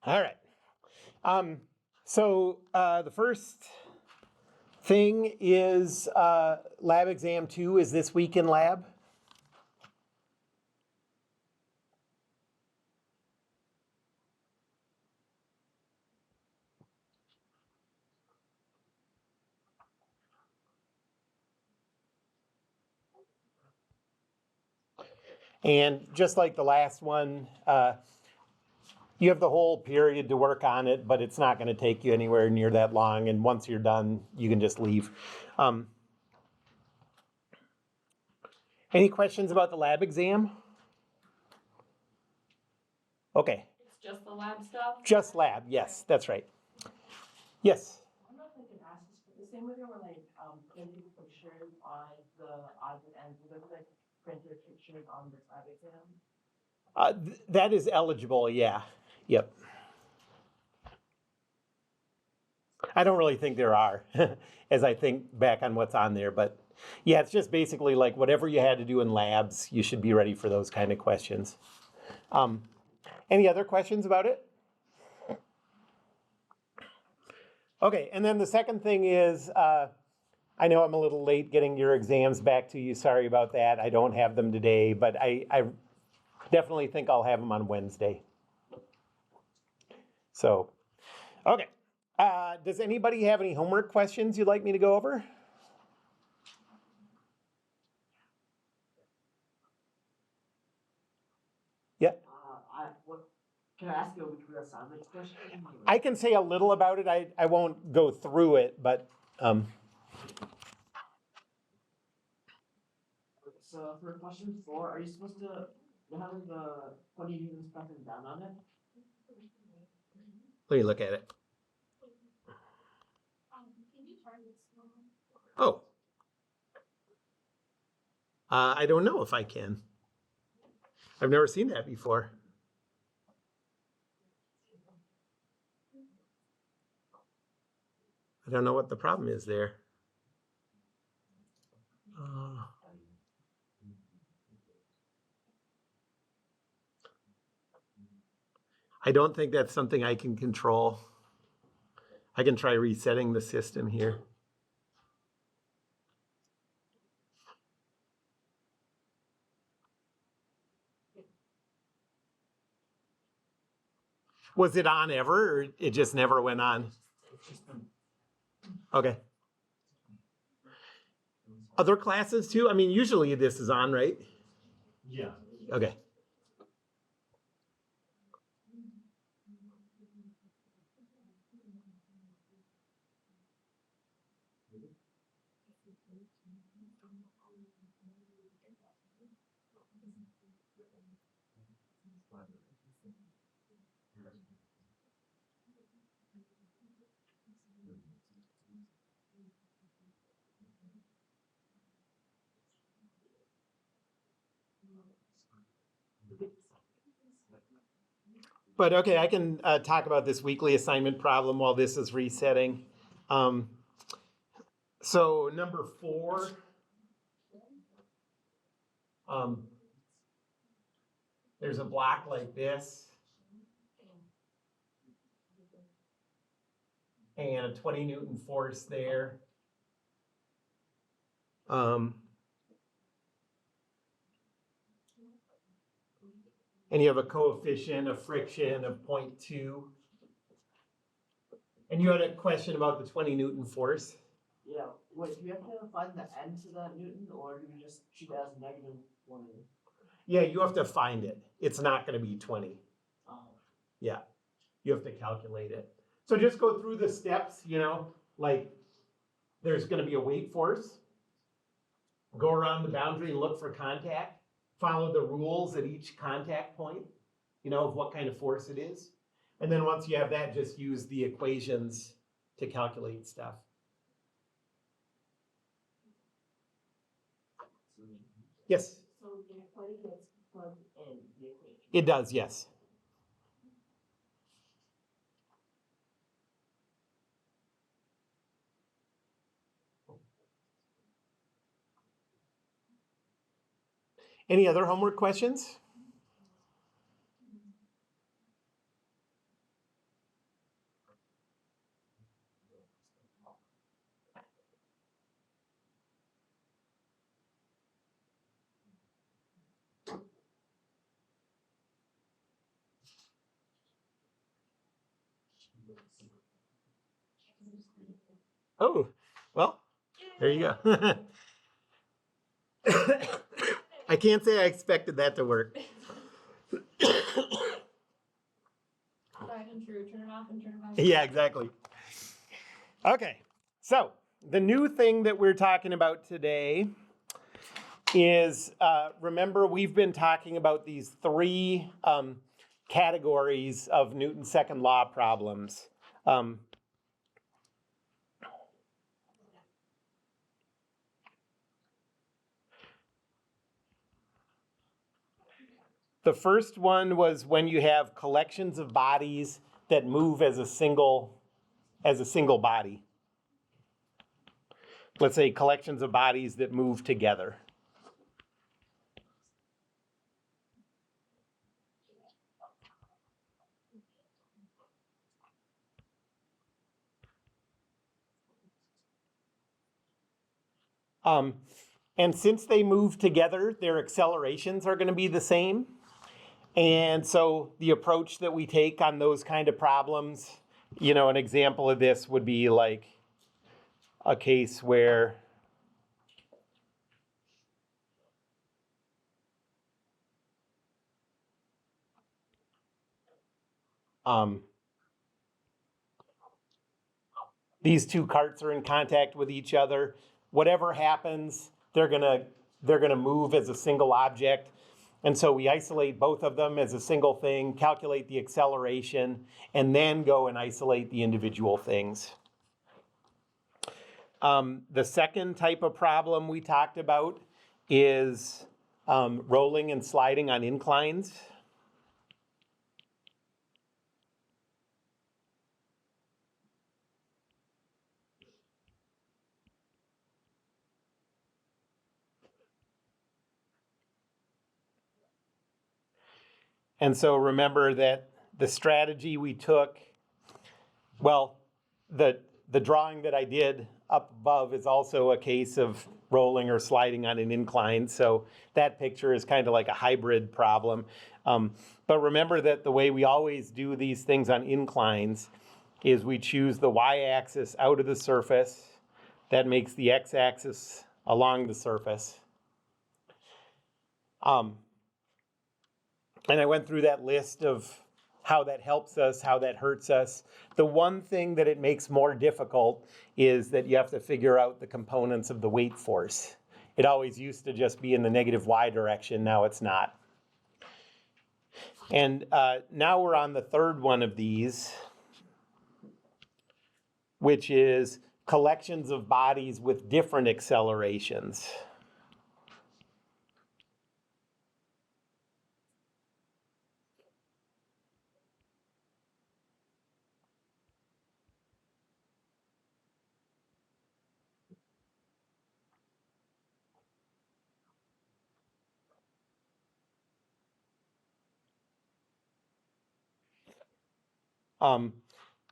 All right. So the first thing is lab exam 2 is this week in lab. And just like the last one, you have the whole period to work on it, but it's not going to take you anywhere near that long. And once you're done, you can just leave. Any questions about the lab exam? Okay. It's just the lab stuff? Just lab, yes, that's right. Yes? I don't know if I can ask this, but the same way there were like printed pictures on the odds and ends, were there like printed pictures on this lab exam? That is eligible, yeah. Yep. I don't really think there are, as I think back on what's on there, but yeah, it's just basically like whatever you had to do in labs, you should be ready for those kind of questions. Any other questions about it? Okay, and then the second thing is, I know I'm a little late getting your exams back to you. Sorry about that. I don't have them today, but I definitely think I'll have them on Wednesday. So, okay. Does anybody have any homework questions you'd like me to go over? Yeah. Can I ask you a weekly assignment question? I can say a little about it. I won't go through it, but So for question 4, are you supposed to have the 20 units broken down on it? let me look at it. Oh. I don't know if I can. I've never seen that before. I don't know what the problem is there. I don't think that's something I can control. I can try resetting the system here. Was it on ever, or it just never went on? Okay. Other classes too? I mean, usually this is on, right? Yeah. Okay. But okay, I can talk about this weekly assignment problem while this is resetting. So number 4, there's a block like this and a 20 Newton force there. And you have a coefficient of friction of 0.2. And you had a question about the 20 Newton force? Yeah. Wait, do you have to find the end to that Newton, or do you just treat it as -20? Yeah, you have to find it. It's not going to be 20. Oh. Yeah, you have to calculate it. So just go through the steps, like there's going to be a weight force. Go around the boundary and look for contact. Follow the rules at each contact point, of what kind of force it is. And then once you have that, just use the equations to calculate stuff. Yes? So the equation gets plugged in the equation. It does, yes. Any other homework questions? Oh, well, there you go. I can't say I expected that to work. Tried and true, turn it off and turn it on. Yeah, exactly. Okay, so the new thing that we're talking about today is, remember we've been talking about these three categories of Newton's second law problems. The first one was when you have collections of bodies that move as a single body. Let's say collections of bodies that move together. And since they move together, their accelerations are going to be the same. And so the approach that we take on those kind of problems, you know, an example of this would be like a case where these two carts are in contact with each other. Whatever happens, they're gonna move as a single object. And so we isolate both of them as a single thing, calculate the acceleration, and then go and isolate the individual things. The second type of problem we talked about is rolling and sliding on inclines. And so remember that the strategy we took, well, the drawing that I did up above is also a case of rolling or sliding on an incline. So that picture is kind of like a hybrid problem. But remember that the way we always do these things on inclines is we choose the y-axis out of the surface. That makes the x-axis along the surface. And I went through that list of how that helps us, how that hurts us. The one thing that it makes more difficult is that you have to figure out the components of the weight force. It always used to just be in the negative y direction, now it's not. And now we're on the third one of these, which is collections of bodies with different accelerations.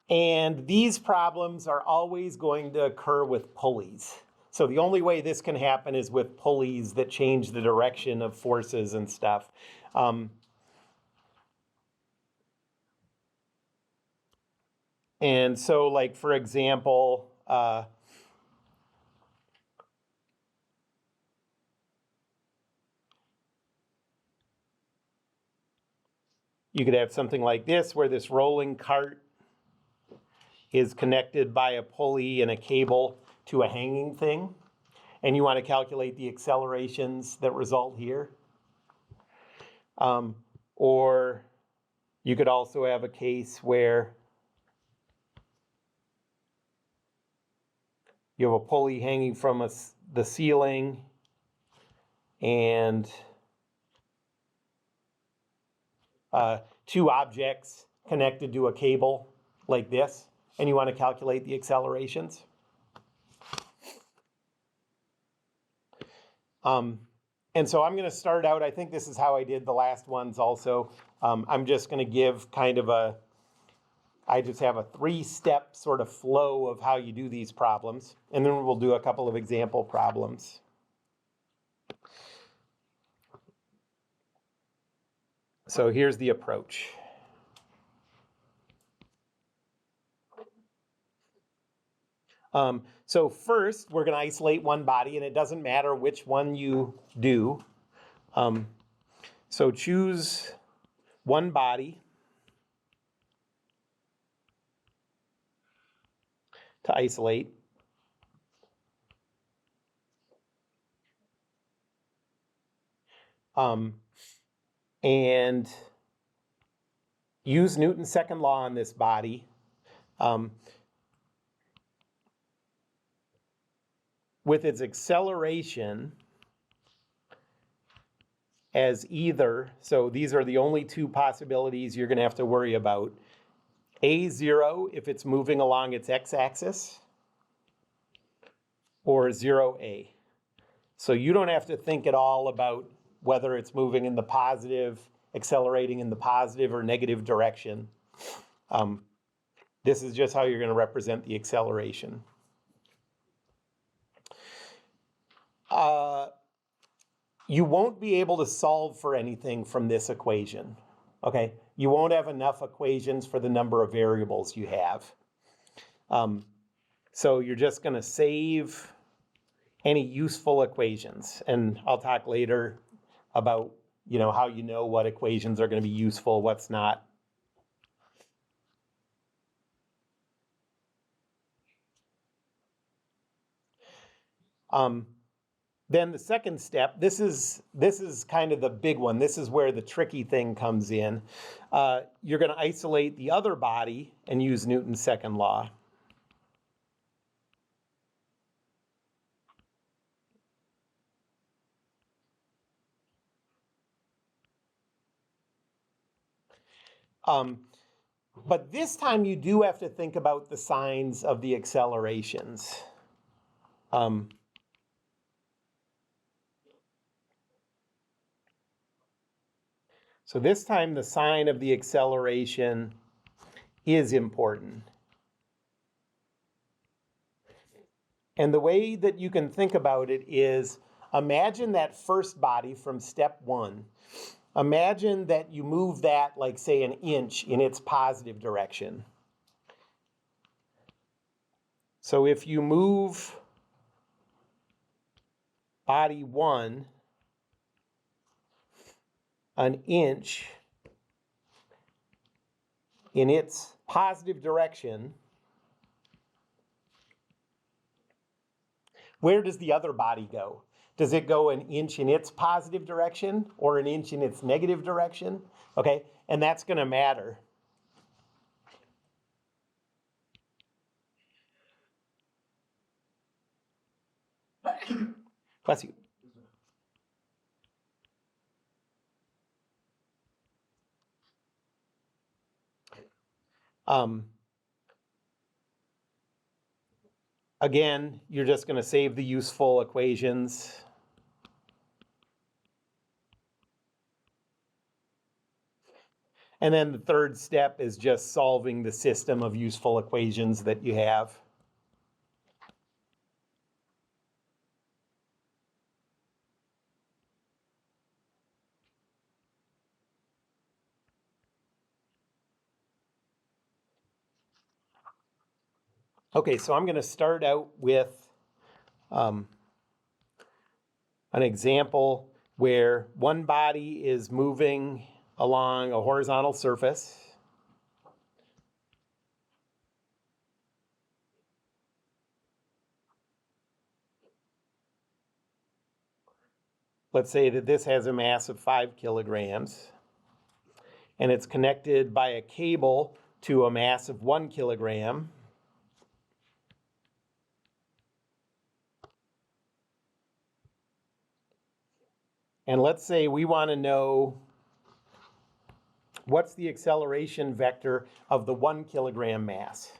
And these problems are always going to occur with pulleys. So the only way this can happen is with pulleys that change the direction of forces and stuff. And so, like, for example, you could have something like this, where this rolling cart is connected by a pulley and a cable to a hanging thing. And you want to calculate the accelerations that result here. Or you could also have a case where you have a pulley hanging from the ceiling and two objects connected to a cable like this, and you want to calculate the accelerations. And so I'm going to start out, I think this is how I did the last ones also. I'm just going to give kind of I just have a 3-step sort of flow of how you do these problems, and then we'll do a couple of example problems. So here's the approach. So first, we're going to isolate one body, and it doesn't matter which one you do. So choose one body to isolate. And use Newton's second law on this body. With its acceleration as either, so these are the only two possibilities you're going to have to worry about. A0 if it's moving along its x-axis, or 0A. So you don't have to think at all about whether it's moving in the positive, accelerating in the positive or negative direction. This is just how you're going to represent the acceleration. You won't be able to solve for anything from this equation, okay? You won't have enough equations for the number of variables you have. So you're just going to save any useful equations, and I'll talk later about, how you know what equations are going to be useful, what's not. Then the second step, this is kind of the big one. This is where the tricky thing comes in. You're going to isolate the other body and use Newton's second law. But this time you do have to think about the signs of the accelerations. So this time the sign of the acceleration is important. And the way that you can think about it is, imagine that first body from step 1. Imagine that you move that, like say, an inch in its positive direction. So if you move body 1 an inch in its positive direction, where does the other body go? Does it go an inch in its positive direction or an inch in its negative direction? Okay, and that's going to matter. Bless you. Again, you're just going to save the useful equations. And then the third step is just solving the system of useful equations that you have. Okay, so I'm going to start out with an example where one body is moving along a horizontal surface. Let's say that this has a mass of 5 kilograms, and it's connected by a cable to a mass of 1 kilogram. And let's say we want to know what's the acceleration vector of the 1 kilogram mass.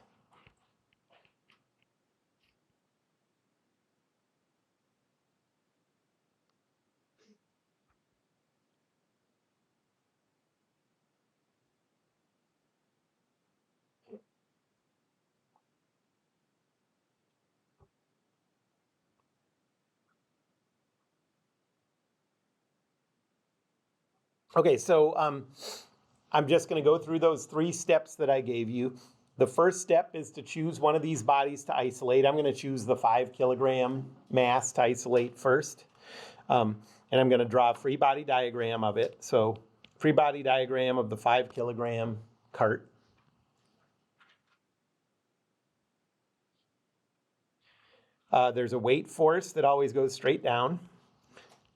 Okay, so I'm just going to go through those 3 steps that I gave you. the first step is to choose one of these bodies to isolate. I'm going to choose the 5 kilogram mass to isolate first. And I'm going to draw a free body diagram of it. So free body diagram of the 5 kilogram cart. There's a weight force that always goes straight down.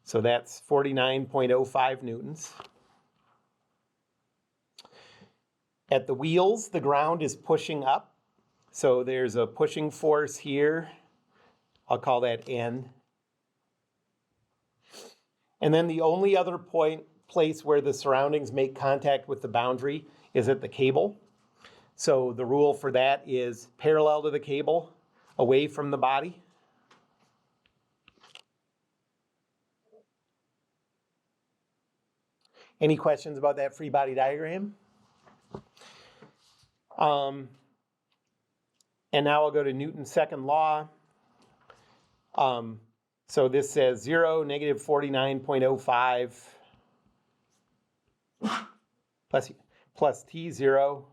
So that's 49.05 newtons. At the wheels, the ground is pushing up. So there's a pushing force here. I'll call that N. And then the only other place where the surroundings make contact with the boundary is at the cable. So the rule for that is parallel to the cable, away from the body. Any questions about that free body diagram? And now I'll go to Newton's second law. So this says 0, negative 49.05 plus T0.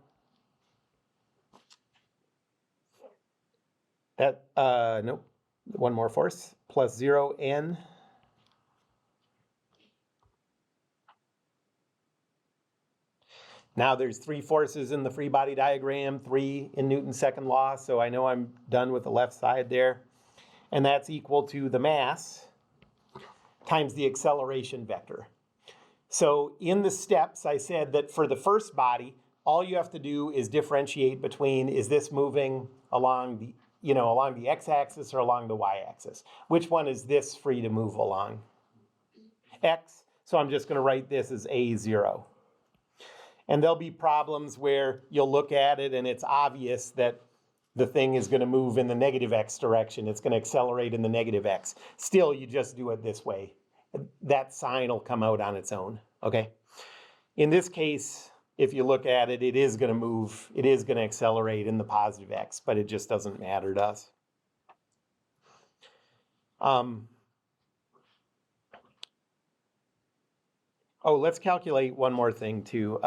That, nope, one more force, plus 0, N. Now there's 3 forces in the free body diagram, 3 in Newton's second law, so I know I'm done with the left side there. And that's equal to the mass times the acceleration vector. So in the steps, I said that for the first body, all you have to do is differentiate between, is this moving along the, along the x-axis or along the y-axis? Which one is this free to move along? X, so I'm just gonna write this as A0. And there'll be problems where you'll look at it and it's obvious that the thing is going to move in the negative x direction. It's going to accelerate in the negative x. Still, you just do it this way. That sign will come out on its own, okay? In this case, if you look at it, it is going to move. It is going to accelerate in the positive x, but it just doesn't matter to us. Oh, let's calculate one more thing too.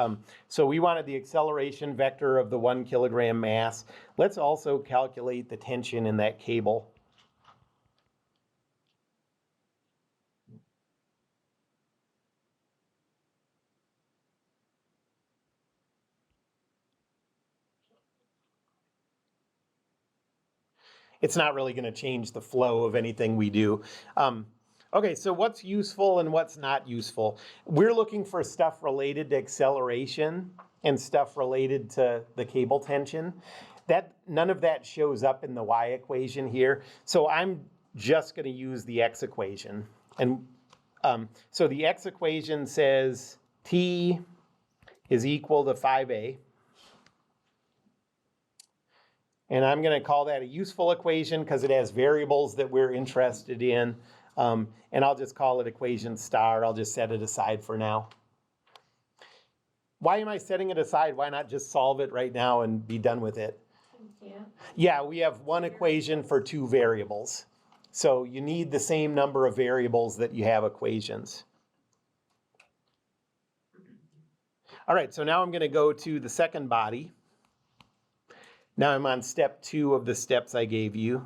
So we wanted the acceleration vector of the 1 kilogram mass. Let's also calculate the tension in that cable. It's not really going to change the flow of anything we do. Okay, so what's useful and what's not useful? We're looking for stuff related to acceleration and stuff related to the cable tension. None of that shows up in the y equation here. So I'm just going to use the x equation. And so the x equation says T is equal to 5a. And I'm going to call that a useful equation because it has variables that we're interested in. And I'll just call it equation star. I'll just set it aside for now. Why am I setting it aside? Why not just solve it right now and be done with it? Yeah, we have one equation for 2 variables. So you need the same number of variables that you have equations. All right, so now I'm going to go to the second body. Now I'm on step 2 of the steps I gave you.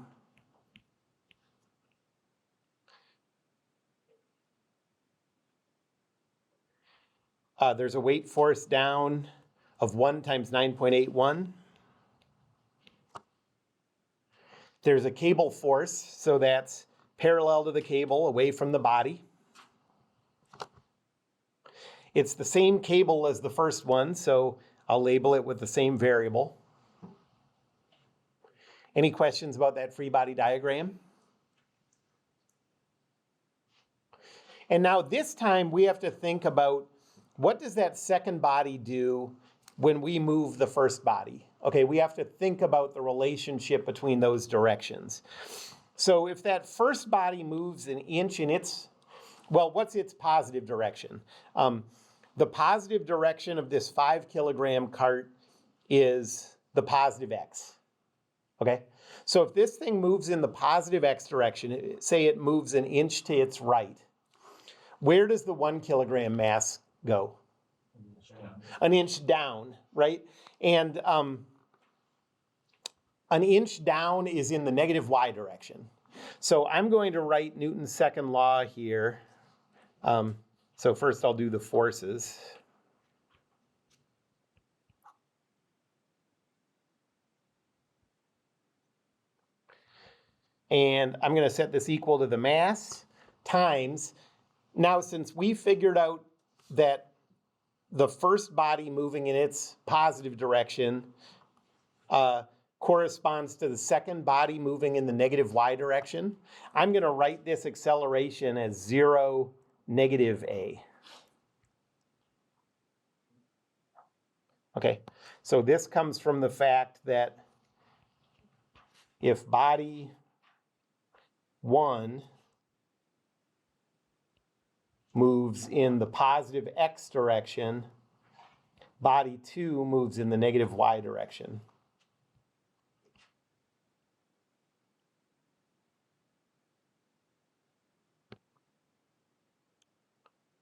There's a weight force down of 1 times 9.81. There's a cable force, so that's parallel to the cable, away from the body. It's the same cable as the first one, so I'll label it with the same variable. Any questions about that free body diagram? And now this time we have to think about, what does that second body do when we move the first body? Okay, we have to think about the relationship between those directions. So if that first body moves an inch in its, well, what's its positive direction? The positive direction of this 5 kilogram cart is the positive x. Okay, so if this thing moves in the positive x direction, say it moves an inch to its right, where does the 1 kilogram mass go? An inch down, right? And an inch down is in the negative y direction. So I'm going to write Newton's second law here. So first I'll do the forces. And I'm going to set this equal to the mass times. Now, since we figured out that the first body moving in its positive direction corresponds to the second body moving in the negative y direction, I'm going to write this acceleration as 0, negative a. Okay, so this comes from the fact that if body 1 moves in the positive x direction, body 2 moves in the negative y direction.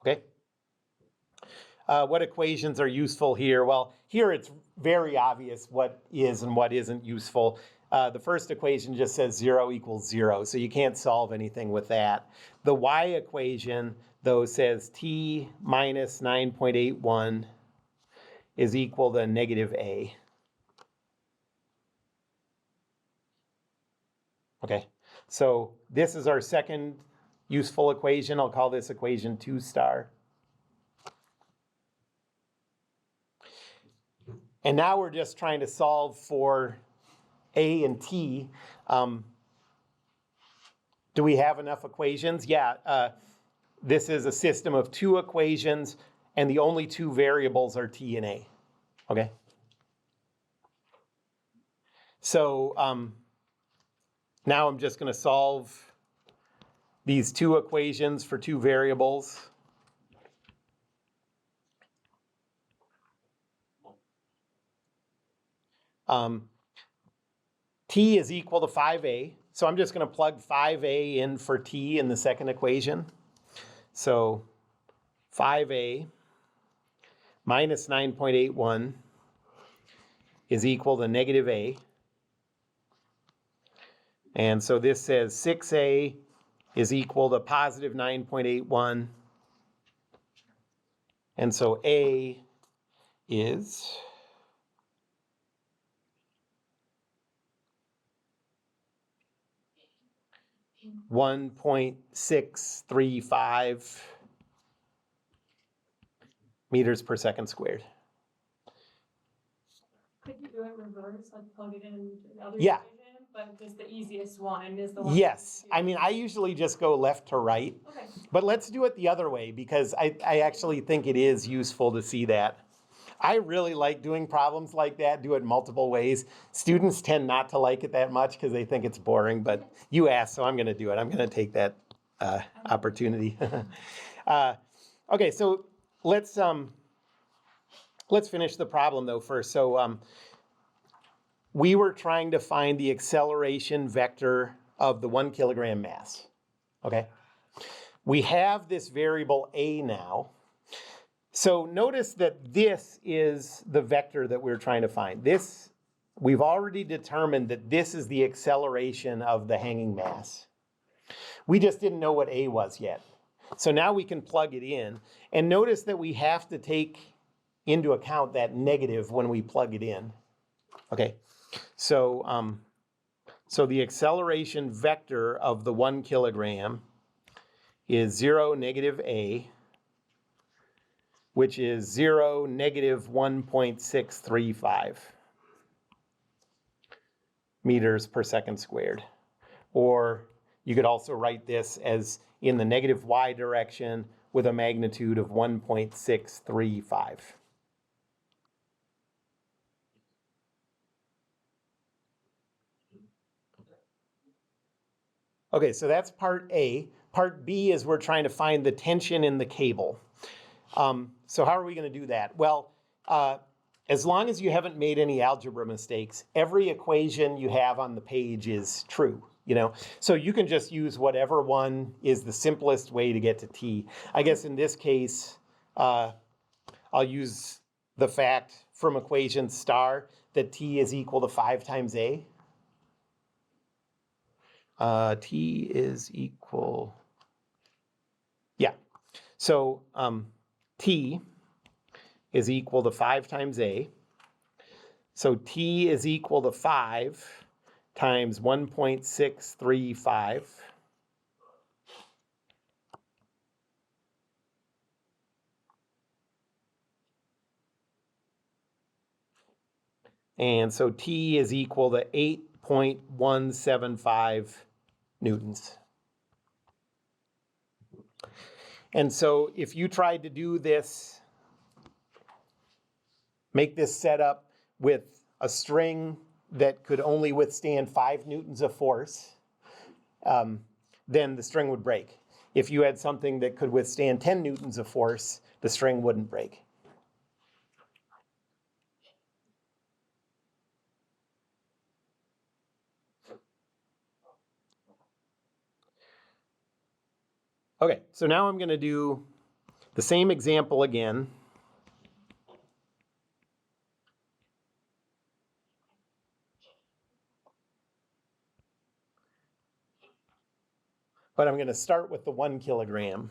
Okay. What equations are useful here? Well, here it's very obvious what is and what isn't useful. The first equation just says 0 equals 0, so you can't solve anything with that. The y equation, though, says t minus 9.81 is equal to negative a. Okay, so this is our second useful equation. I'll call this equation 2 star. And now we're just trying to solve for a and t. Do we have enough equations? Yeah, this is a system of 2 equations, and the only 2 variables are t and a. Okay? So now I'm just going to solve these 2 equations for 2 variables. T is equal to 5a, so I'm just going to plug 5a in for t in the second equation. So 5a minus 9.81 is equal to negative a. And so this says 6a is equal to positive 9.81. And so a is 1.635 meters per second squared. Could you do it reverse, like plug it in the other Yeah. equation, but just the easiest one is the one? Yes, I mean, I usually just go left to right, Okay. but let's do it the other way because I actually think it is useful to see that. I really like doing problems like that, do it multiple ways. Students tend not to like it that much because they think it's boring, but you asked, so I'm going to do it. I'm going to take that opportunity. Okay, so let's finish the problem though first. So we were trying to find the acceleration vector of the 1 kilogram mass. Okay, we have this variable a now. So notice that this is the vector that we're trying to find. This, we've already determined that this is the acceleration of the hanging mass. We just didn't know what a was yet. So now we can plug it in. And notice that we have to take into account that negative when we plug it in. Okay, so, so the acceleration vector of the 1 kilogram is 0, negative a, which is 0, negative 1.635 meters per second squared. Or you could also write this as in the negative y direction with a magnitude of 1.635. Okay, so that's part A. Part B is we're trying to find the tension in the cable. So how are we going to do that? Well, as long as you haven't made any algebra mistakes, every equation you have on the page is true, you know? So you can just use whatever one is the simplest way to get to t. I guess in this case, I'll use the fact from equation star that t is equal to 5 times a. T is equal, yeah. So T is equal to 5 times A. So T is equal to 5 times 1.635. And so T is equal to 8.175 newtons. And so if you tried to do this, make this setup with a string that could only withstand 5 newtons of force, then the string would break. If you had something that could withstand 10 newtons of force, the string wouldn't break. Okay, so now I'm going to do the same example again. But I'm going to start with the 1 kilogram.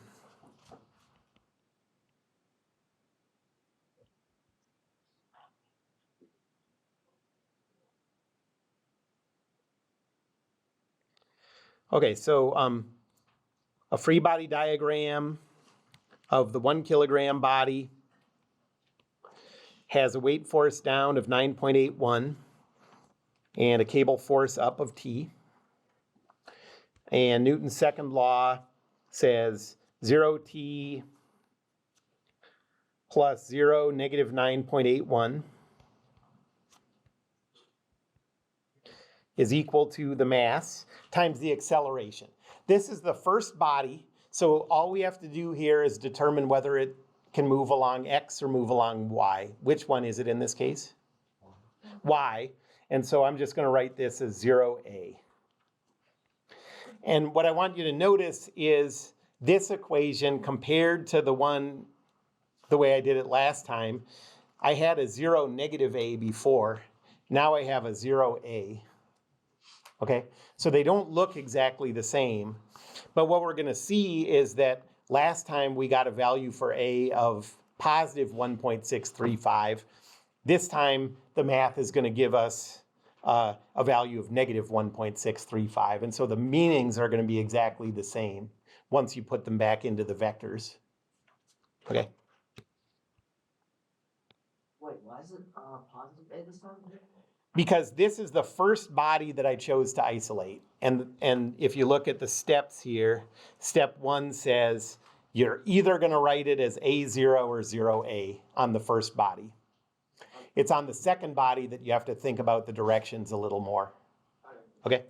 Okay, so a free body diagram of the 1 kilogram body has a weight force down of 9.81 and a cable force up of T. And Newton's second law says 0T plus 0 negative 9.81 is equal to the mass times the acceleration. This is the first body, so all we have to do here is determine whether it can move along X or move along Y. Which one is it in this case? Y. And so I'm just going to write this as 0A. And what I want you to notice is this equation compared to the one, the way I did it last time, I had a 0 negative A before. Now I have a 0A. Okay, so they don't look exactly the same. But what we're going to see is that last time we got a value for A of positive 1.635. This time the math is going to give us a value of negative 1.635. And so the meanings are going to be exactly the same once you put them back into the vectors. Okay. Wait, why is it positive A this time? Because this is the first body that I chose to isolate. And if you look at the steps here, step 1 says you're either going to write it as A0 or 0A on the first body. It's on the second body that you have to think about the directions a little more. Okay?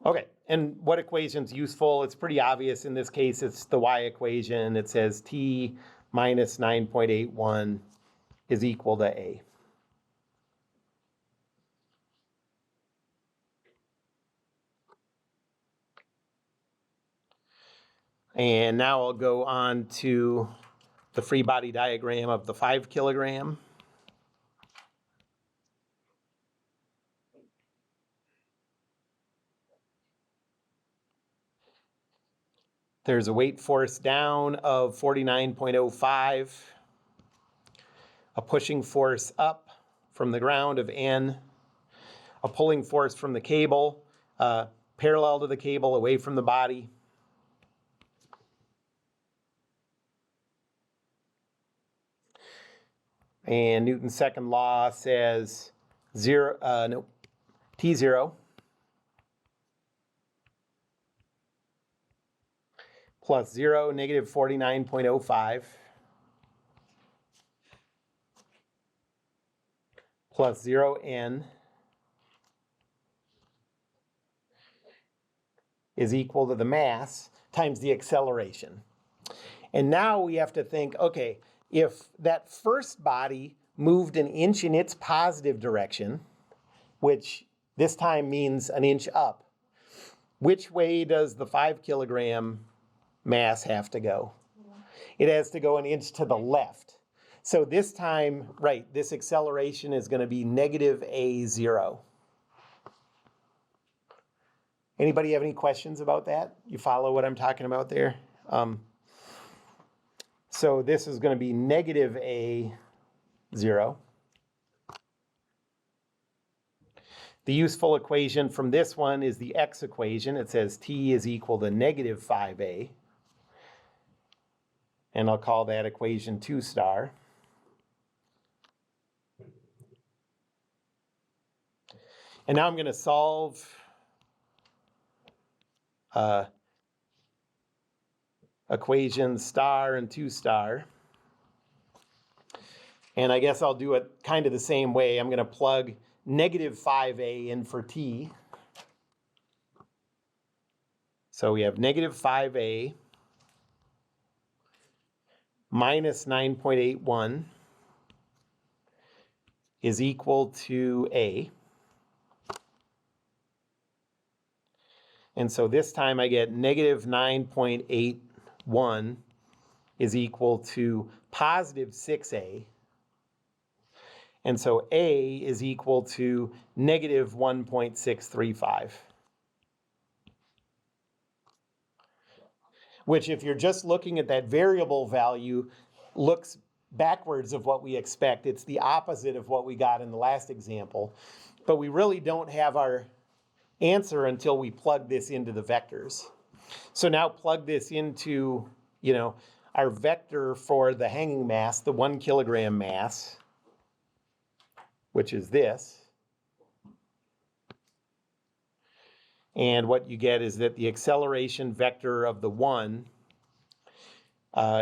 Okay, and what equation's useful? It's pretty obvious in this case. It's the Y equation. It says T minus 9.81 is equal to A. And now I'll go on to the free body diagram of the 5 kilogram. There's a weight force down of 49.05, a pushing force up from the ground of N, a pulling force from the cable, parallel to the cable away from the body. And Newton's second law says T0 plus 0 negative 49.05 plus 0N is equal to the mass times the acceleration. And now we have to think, okay, if that first body moved an inch in its positive direction, which this time means an inch up, which way does the 5 kilogram mass have to go? It has to go an inch to the left. So this time, right, this acceleration is going to be negative a0. Anybody have any questions about that? You follow what I'm talking about there? So this is going to be negative a0. The useful equation from this one is the x equation. It says t is equal to negative 5a. And I'll call that equation 2 star. And now I'm going to solve equations star and 2 star. And I guess I'll do it kind of the same way. I'm going to plug negative 5a in for t. So we have negative 5a minus 9.81 is equal to a. And so this time I get negative 9.81 is equal to positive 6a. And so a is equal to negative 1.635. Which, if you're just looking at that variable value, looks backwards of what we expect. It's the opposite of what we got in the last example. But we really don't have our answer until we plug this into the vectors. So now plug this into, our vector for the hanging mass, the 1 kilogram mass, which is this. And what you get is that the acceleration vector of the 1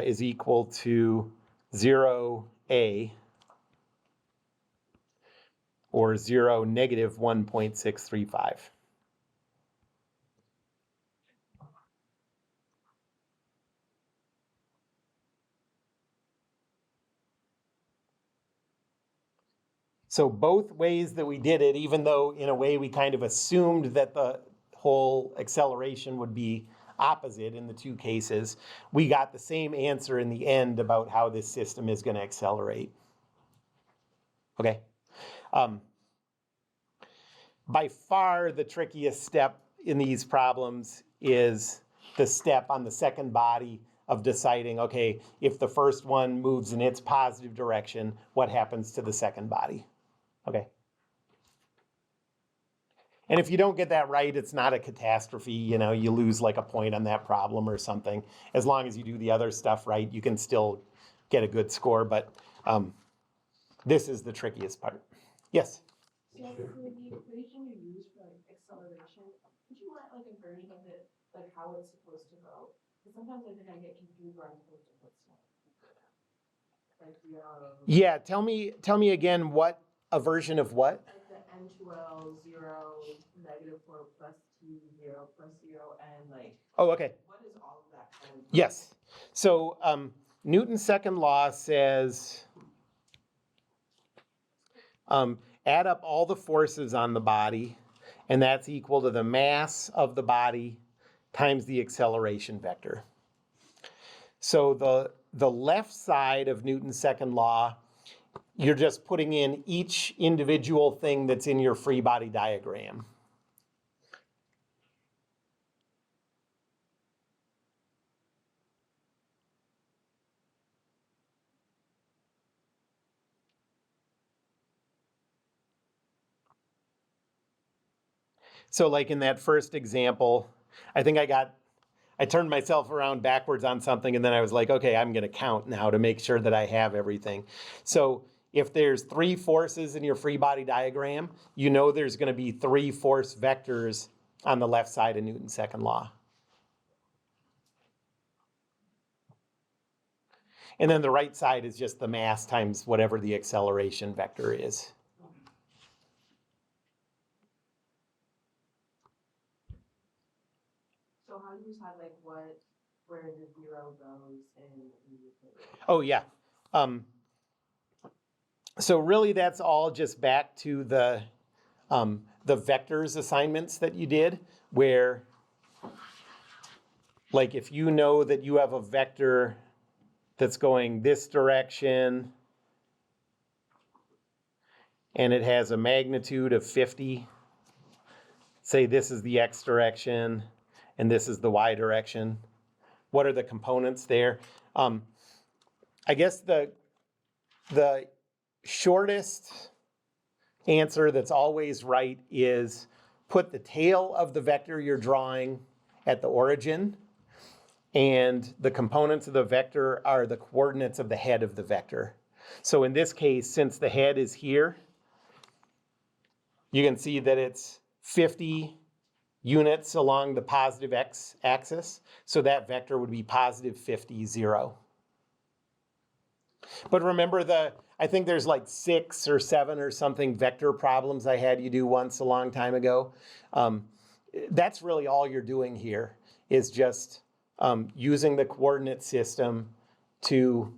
is equal to 0a, or 0 negative 1.635. So both ways that we did it, even though in a way we kind of assumed that the whole acceleration would be opposite in the two cases, we got the same answer in the end about how this system is going to accelerate. Okay. By far the trickiest step in these problems is the step on the second body of deciding, okay, if the first one moves in its positive direction, what happens to the second body? Okay. And if you don't get that right, it's not a catastrophe. You lose like a point on that problem or something. As long as you do the other stuff right, you can still get a good score. But this is the trickiest part. Yes? So for the equation you use for acceleration, would you want a version of it, how it's supposed to go? Because sometimes I think I get confused where I'm supposed to put stuff. Yeah, tell me again what a version of what? The N2L 0, negative 4 plus T 0 plus 0, and Oh, okay. What is all of that kind of? Yes. So Newton's second law says add up all the forces on the body, and that's equal to the mass of the body times the acceleration vector. So the left side of Newton's second law, you're just putting in each individual thing that's in your free body diagram. So like in that first example, I think I turned myself around backwards on something, and then I was like, okay, I'm going to count now to make sure that I have everything. So if there's 3 forces in your free body diagram, there's going to be 3 force vectors on the left side of Newton's second law. And then the right side is just the mass times whatever the acceleration vector is. So how do you decide where the 0 goes in the equation? Oh yeah. So really that's all just back to the vectors assignments that you did, where if you know that you have a vector that's going this direction and it has a magnitude of 50. Say this is the x direction, and this is the y direction. What are the components there? I guess the shortest answer that's always right is put the tail of the vector you're drawing at the origin, and the components of the vector are the coordinates of the head of the vector. So in this case, since the head is here, you can see that it's 50 units along the positive x-axis. So that vector would be positive 50, 0. But remember I think there's like 6 or 7 or something vector problems I had you do once a long time ago. That's really all you're doing here is just using the coordinate system to,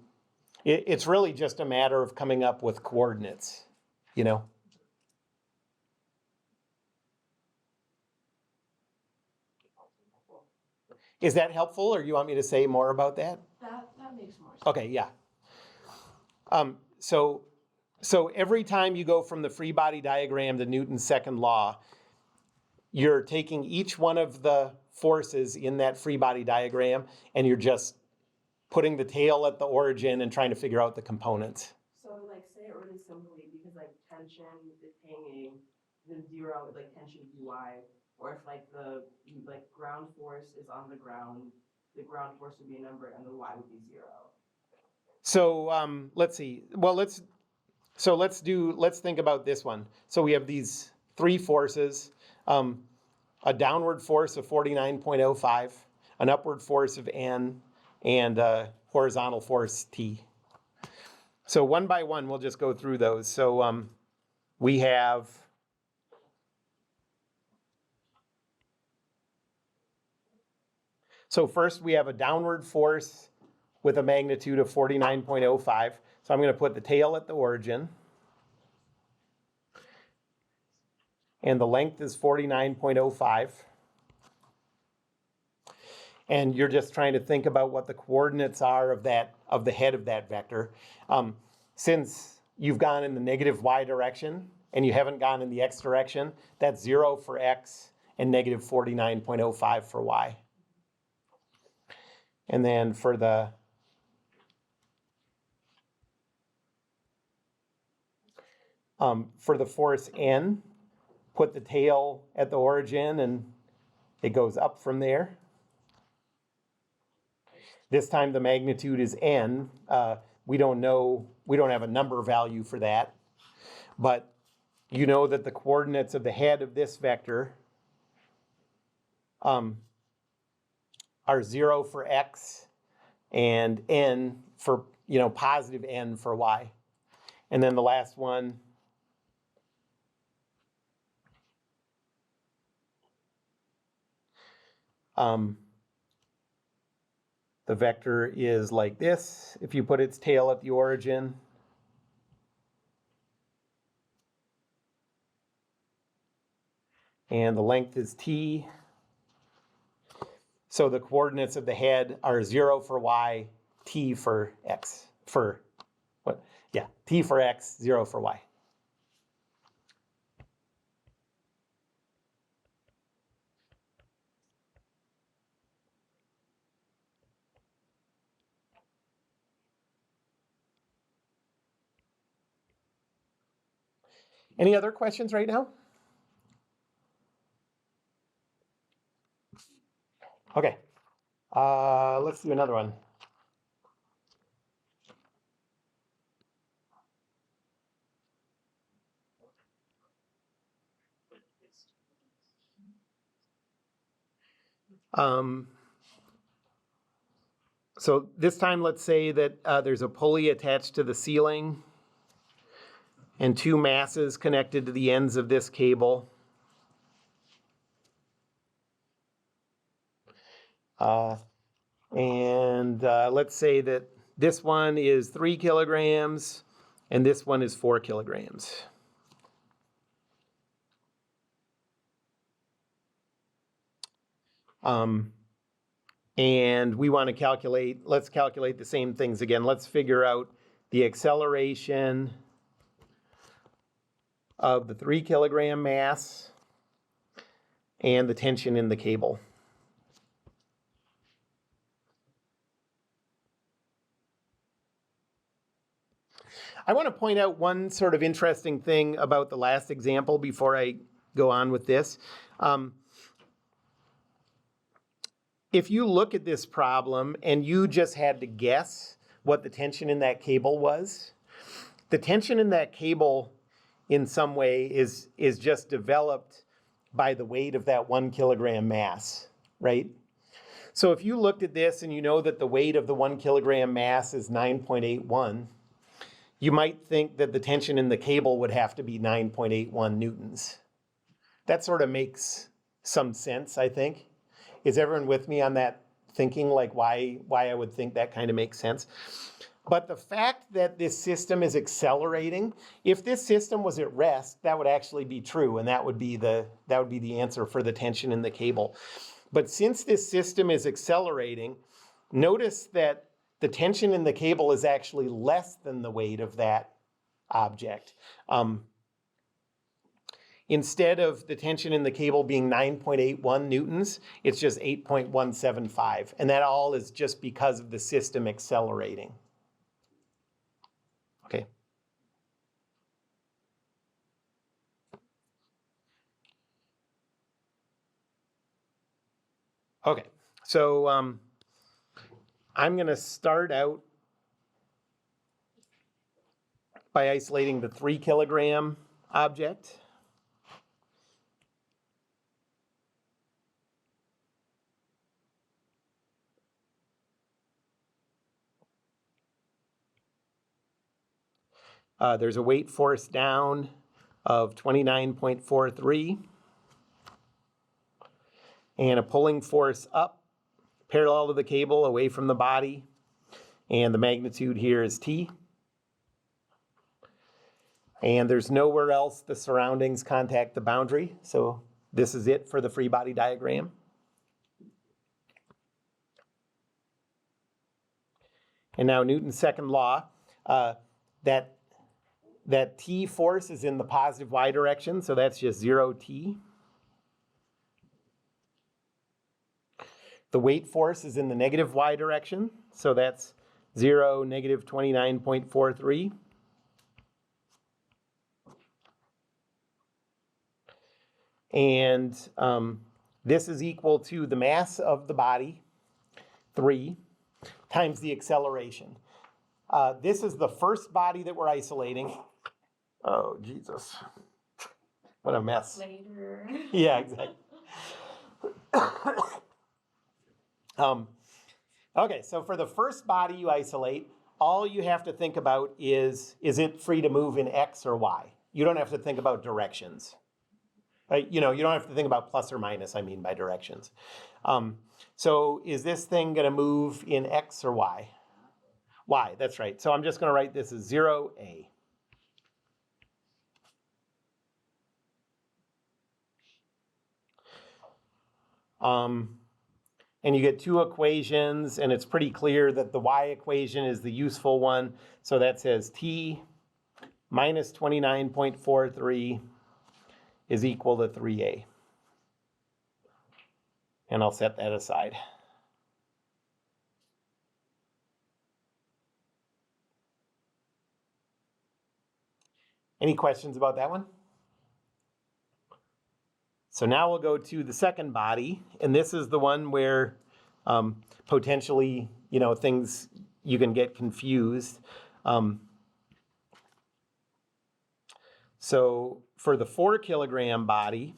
it's really just a matter of coming up with coordinates, you know? Is that helpful, or you want me to say more about that? That makes more sense. Okay, yeah. So every time you go from the free body diagram to Newton's second law, you're taking each one of the forces in that free body diagram and you're just putting the tail at the origin and trying to figure out the components. So like say it really simply, because like tension is hanging, then 0 is like tension Dy, or if like the ground force is on the ground force would be a number and the y would be 0. So let's see. Well, let's think about this one. So we have these 3 forces, a downward force of 49.05, an upward force of N, and a horizontal force T. So one by one, we'll just go through those. So we have So first we have a downward force with a magnitude of 49.05. So I'm going to put the tail at the origin. And the length is 49.05. And you're just trying to think about what the coordinates are of the head of that vector. Since you've gone in the negative y direction and you haven't gone in the x direction, that's 0 for x and negative 49.05 for y. And then for the force N, put the tail at the origin and it goes up from there. This time the magnitude is N. We don't have a number value for that, but you know that the coordinates of the head of this vector are 0 for x and n for, positive n for y. And then the last one, the vector is like this if you put its tail at the origin. And the length is t. So the coordinates of the head are 0 for y, t for x. T for x, 0 for y. Any other questions right now? Okay, let's do another one. So this time, let's say that there's a pulley attached to the ceiling and 2 masses connected to the ends of this cable. Let's say that this one is 3 kilograms and this one is 4 kilograms. And we want to let's calculate the same things again. Let's figure out the acceleration of the 3 kilogram mass and the tension in the cable. I want to point out one sort of interesting thing about the last example before I go on with this. If you look at this problem and you just had to guess what the tension in that cable was, the tension in that cable in some way is just developed by the weight of that 1 kilogram mass, right? So if you looked at this and you know that the weight of the 1 kilogram mass is 9.81, you might think that the tension in the cable would have to be 9.81 newtons. That sort of makes some sense, I think. Is everyone with me on that thinking, like why I would think that kind of makes sense? But the fact that this system is accelerating, if this system was at rest, that would actually be true, and that would be the answer for the tension in the cable. But since this system is accelerating, notice that the tension in the cable is actually less than the weight of that object. Instead of the tension in the cable being 9.81 newtons, it's just 8.175. And that all is just because of the system accelerating. Okay. Okay, so I'm going to start out by isolating the 3 kilogram object. There's a weight force down of 29.43 and a pulling force up parallel to the cable away from the body, and the magnitude here is T. And there's nowhere else the surroundings contact the boundary, so this is it for the free body diagram. And now Newton's second law, that T force is in the positive y direction, so that's just 0T. The weight force is in the negative y direction, so that's 0, negative 29.43. And this is equal to the mass of the body, 3, times the acceleration. This is the first body that we're isolating. Oh, Jesus. What a mess. Later. Yeah, exactly. Okay, so for the first body you isolate, all you have to think about is it free to move in X or Y? You don't have to think about directions. Right? You don't have to think about plus or minus, I mean by directions. So is this thing going to move in X or Y? Y, that's right. So I'm just going to write this as 0A. And you get two equations, and it's pretty clear that the y equation is the useful one. So that says T minus 29.43 is equal to 3A. And I'll set that aside. Any questions about that one? So now we'll go to the second body, and this is the one where potentially, things, you can get confused. So for the 4 kilogram body,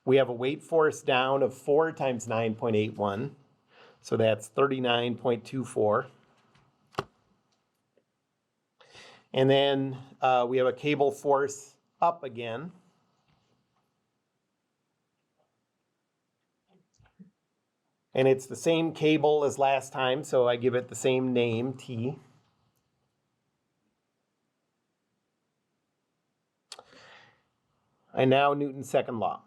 we have a weight force down of 4 times 9.81, so that's 39.24. And then we have a cable force up again. And it's the same cable as last time, so I give it the same name, T. And now Newton's second law.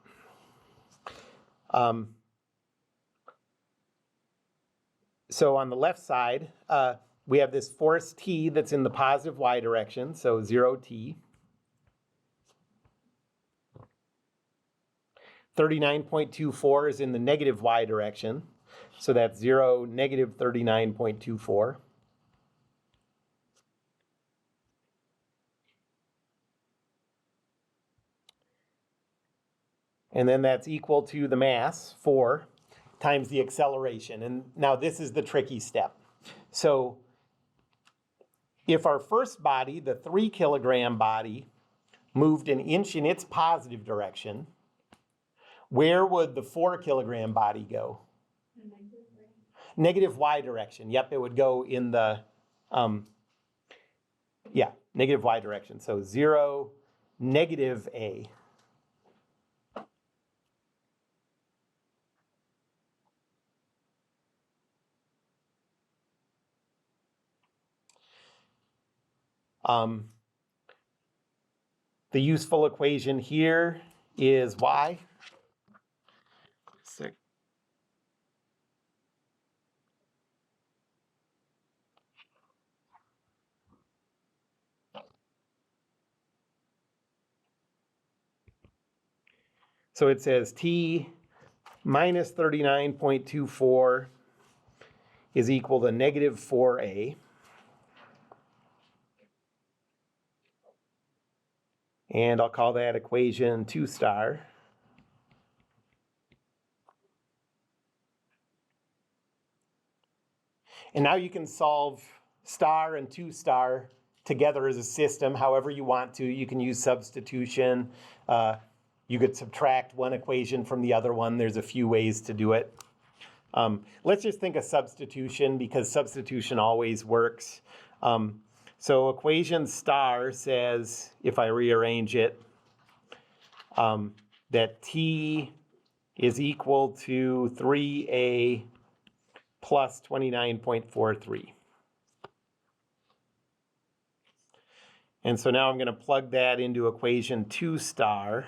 So on the left side, we have this force T that's in the positive y direction, so 0T. 39.24 is in the negative y direction. So that's 0, negative 39.24. And then that's equal to the mass, 4, times the acceleration. And now this is the tricky step. So if our first body, the 3 kilogram body, moved an inch in its positive direction, where would the 4 kilogram body go? Negative y direction. Yep, it would go in the, negative y direction. So 0, negative a. The useful equation here is y. So it says t minus 39.24 is equal to negative 4a. And I'll call that equation 2 star. And now you can solve star and 2 star together as a system however you want to. You can use substitution. You could subtract one equation from the other one. There's a few ways to do it. Let's just think of substitution because substitution always works. So equation star says, if I rearrange it, that t is equal to 3a plus 29.43. And so now I'm going to plug that into equation 2 star.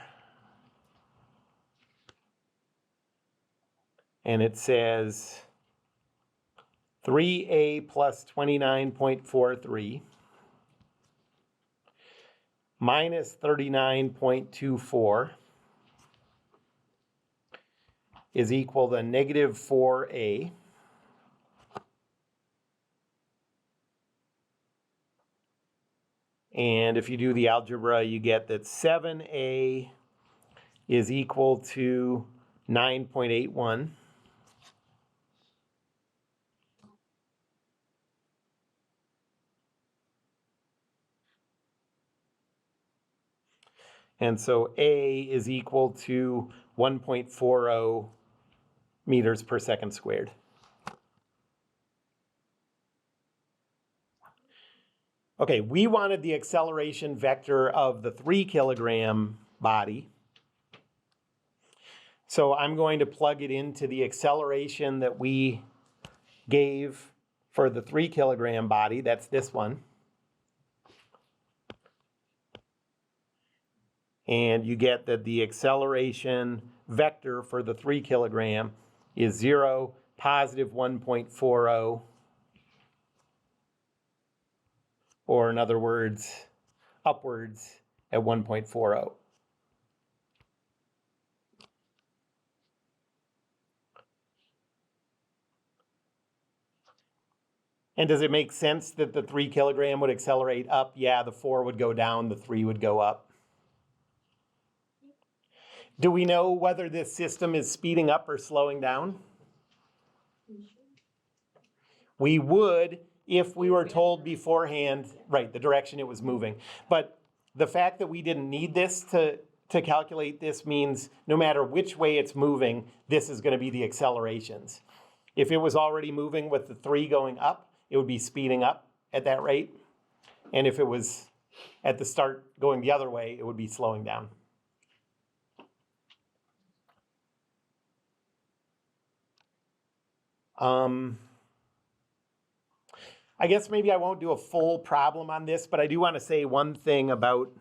And it says 3a plus 29.43 minus 39.24 is equal to negative 4a. And if you do the algebra, you get that 7a is equal to 9.81. And so a is equal to 1.40 meters per second squared. Okay, we wanted the acceleration vector of the 3 kilogram body. So I'm going to plug it into the acceleration that we gave for the 3 kilogram body. That's this one. And you get that the acceleration vector for the 3 kilogram is 0, positive 1.40, or in other words, upwards at 1.40. And does it make sense that the 3 kilogram would accelerate up? Yeah, the 4 would go down, the 3 would go up. Do we know whether this system is speeding up or slowing down? We would if we were told beforehand, right, the direction it was moving. But the fact that we didn't need this to calculate this means no matter which way it's moving, this is going to be the accelerations. If it was already moving with the 3 going up, it would be speeding up at that rate. And if it was at the start going the other way, it would be slowing down. I guess maybe I won't do a full problem on this, but I do want to say one thing about,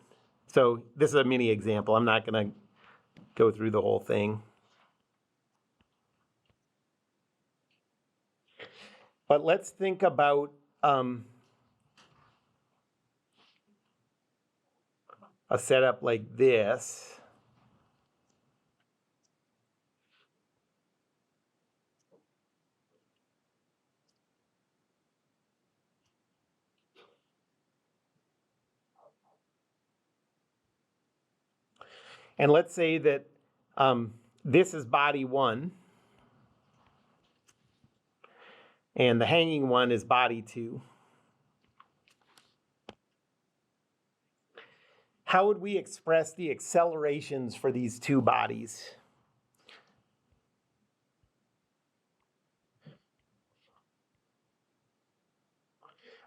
so this is a mini example. I'm not going to go through the whole thing. But let's think about a setup like this. And let's say that this is body 1, and the hanging one is body 2. How would we express the accelerations for these two bodies?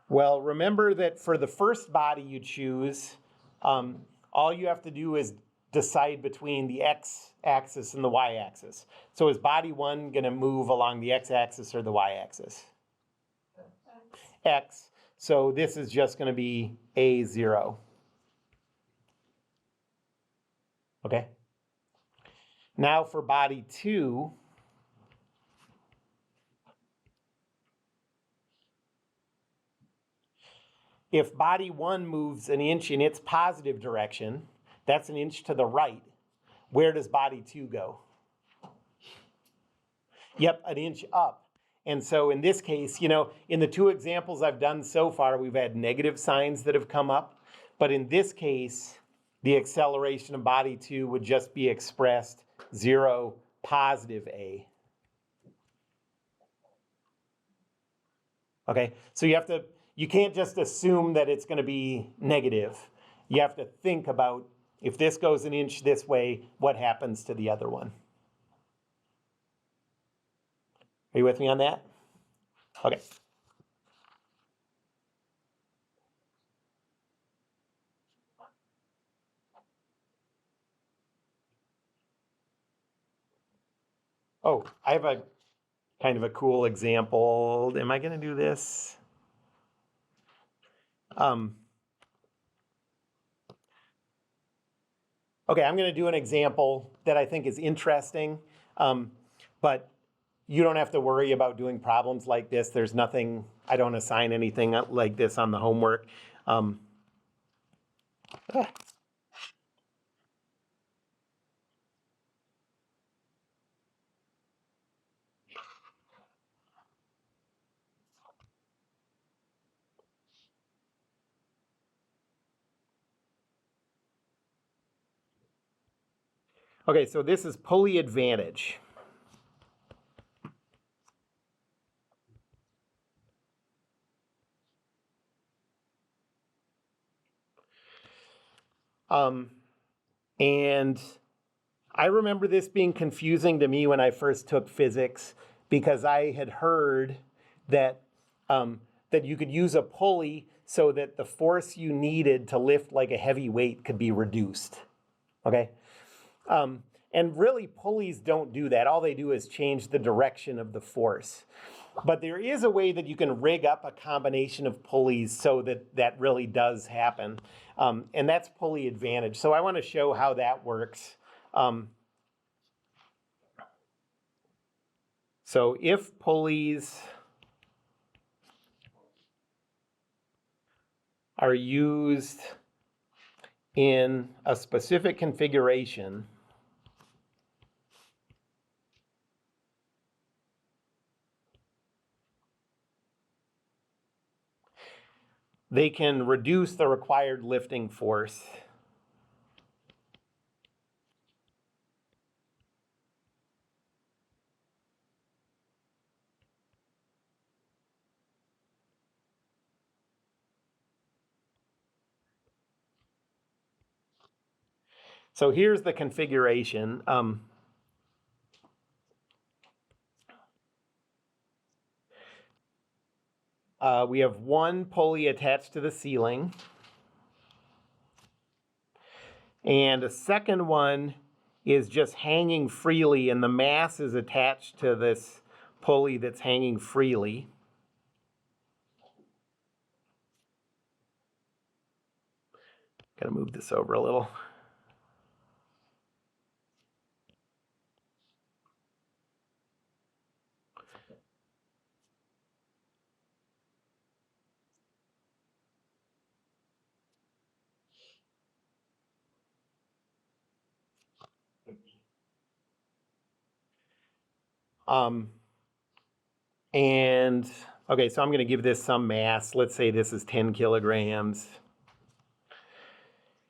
Well, remember that for the first body you choose, all you have to do is decide between the x-axis and the y-axis. So is body 1 going to move along the x-axis or the y-axis? X. So this is just going to be A0. Okay? Now for body 2, if body 1 moves an inch in its positive direction, that's an inch to the right. Where does body 2 go? Yep, an inch up. And so in this case, you know, in the 2 examples I've done so far, we've had negative signs that have come up. But in this case, the acceleration of body 2 would just be expressed 0 positive A. Okay, so you can't just assume that it's going to be negative. You have to think about, if this goes an inch this way, what happens to the other one? Are you with me on that? Okay. Oh, I have a kind of a cool example. Am I going to do this? Okay, I'm going to do an example that I think is interesting, but you don't have to worry about doing problems like this. There's nothing, I don't assign anything like this on the homework. Okay, so this is pulley advantage. And I remember this being confusing to me when I first took physics, because I had heard that, that you could use a pulley so that the force you needed to lift like a heavy weight could be reduced, okay? And really, pulleys don't do that. All they do is change the direction of the force. But there is a way that you can rig up a combination of pulleys so that that really does happen. And that's pulley advantage. So I want to show how that works. So if pulleys are used in a specific configuration, they can reduce the required lifting force. So here's the configuration. We have one pulley attached to the ceiling, and a second one is just hanging freely, and the mass is attached to this pulley that's hanging freely. Gotta move this over a little. And okay, so I'm going to give this some mass. Let's say this is 10 kilograms.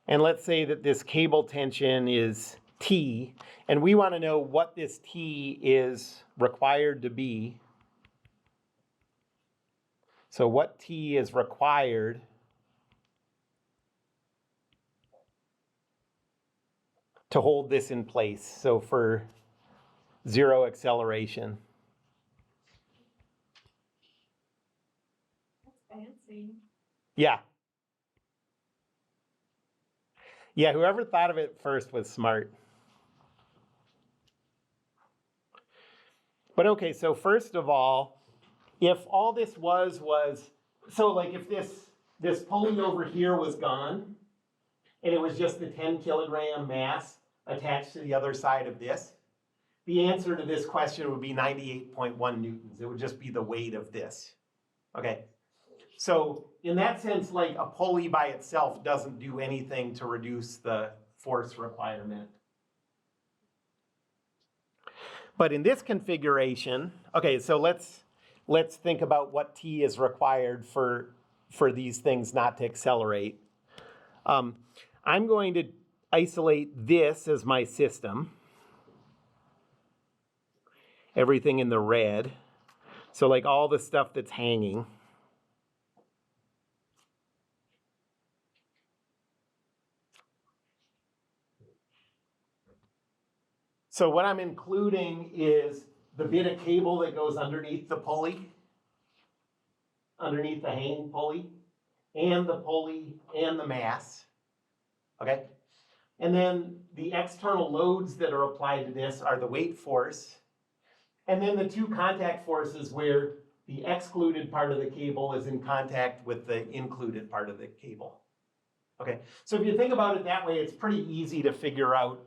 And let's say that this cable tension is T, and we want to know what this T is required to be. So what T is required to hold this in place, so for zero acceleration. That's fancy. Yeah. Yeah, whoever thought of it first was smart. But okay, so first of all, if all this was, so like if this pulley over here was gone, and it was just the 10 kilogram mass attached to the other side of this, the answer to this question would be 98.1 newtons. It would just be the weight of this, okay? So in that sense, like a pulley by itself doesn't do anything to reduce the force requirement. But in this configuration, okay, so let's think about what T is required for these things not to accelerate. I'm going to isolate this as my system. Everything in the red. So like all the stuff that's hanging. So what I'm including is the bit of cable that goes underneath the pulley, underneath the hanging pulley, and the pulley and the mass, okay? And then the external loads that are applied to this are the weight force, and then the two contact forces where the excluded part of the cable is in contact with the included part of the cable. Okay, so if you think about it that way, it's pretty easy to figure out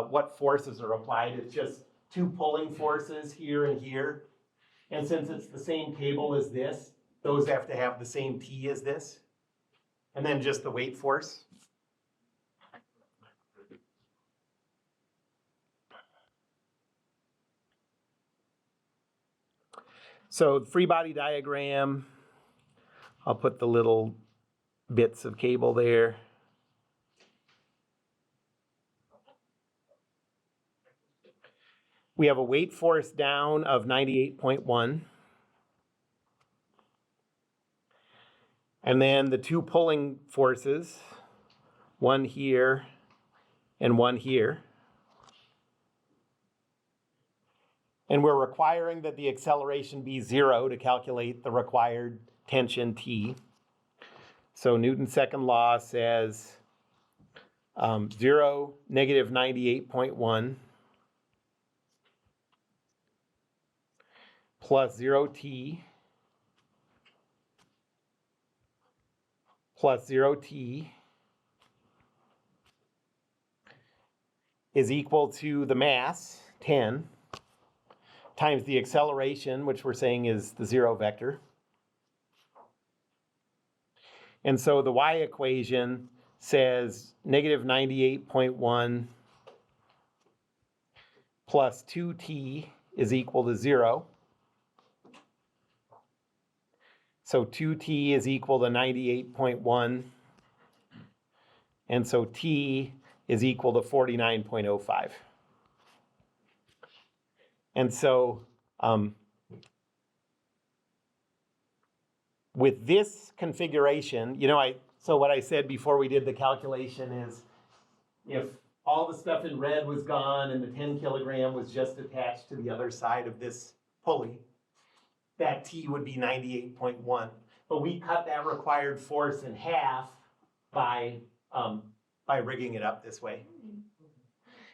what forces are applied. It's just two pulling forces here and here. And since it's the same cable as this, those have to have the same T as this. And then just the weight force. So free body diagram, I'll put the little bits of cable there. We have a weight force down of 98.1. And then the two pulling forces, one here and one here. And we're requiring that the acceleration be 0 to calculate the required tension T. So Newton's second law says 0, negative 98.1 plus 0T plus 0T is equal to the mass, 10, times the acceleration, which we're saying is the 0 vector. And so the y equation says negative 98.1 plus 2t is equal to 0. So 2t is equal to 98.1. And so t is equal to 49.05. And so with this configuration, so what I said before we did the calculation is if all the stuff in red was gone and the 10 kilogram was just attached to the other side of this pulley, that T would be 98.1. But we cut that required force in half by rigging it up this way.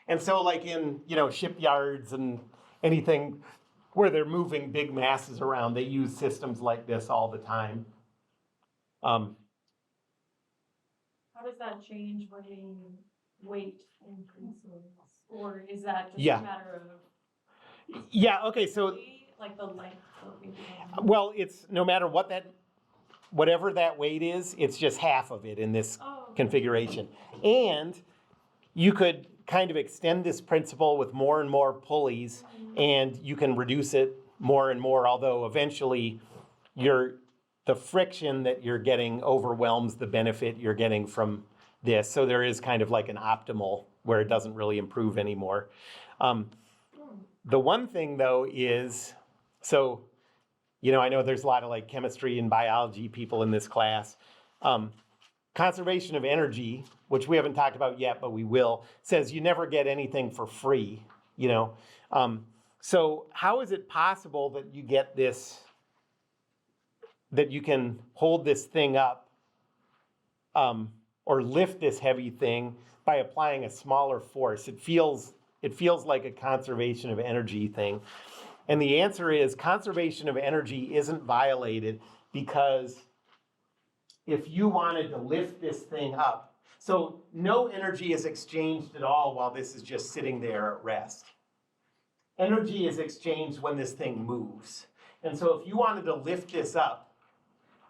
And so like in, shipyards and anything where they're moving big masses around, they use systems like this all the time. How does that change when weight increases? Or is that just Yeah. a matter of Yeah, okay, so, weight, like the length of the well, it's no matter whatever that weight is, it's just half of it in this configuration. And you could kind of extend this principle with more and more pulleys, and you can reduce it more and more, although eventually the friction that you're getting overwhelms the benefit you're getting from this. So there is kind of like an optimal where it doesn't really improve anymore. The one thing though is, so, you know, I know there's a lot of like chemistry and biology people in this class. Conservation of energy, which we haven't talked about yet, but we will, says you never get anything for free, you know. So how is it possible that you get this, that you can hold this thing up or lift this heavy thing by applying a smaller force? It feels like a conservation of energy thing. And the answer is conservation of energy isn't violated because if you wanted to lift this thing up, so no energy is exchanged at all while this is just sitting there at rest. Energy is exchanged when this thing moves. And so if you wanted to lift this up,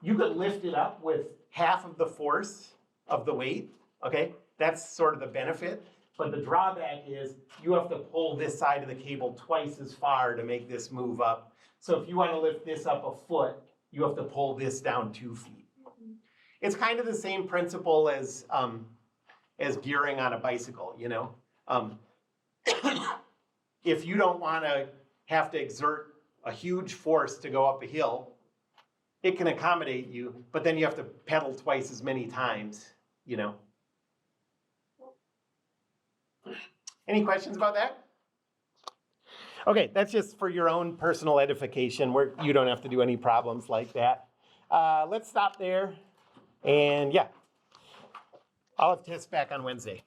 you could lift it up with half of the force of the weight, okay? That's sort of the benefit. But the drawback is you have to pull this side of the cable twice as far to make this move up. So if you want to lift this up a foot, you have to pull this down 2 feet. It's kind of the same principle as gearing on a bicycle, you know? If you don't want to have to exert a huge force to go up a hill, it can accommodate you, but then you have to pedal twice as many times, you know? Any questions about that? Okay, that's just for your own personal edification where you don't have to do any problems like that. Let's stop there. And yeah, I'll have tests back on Wednesday.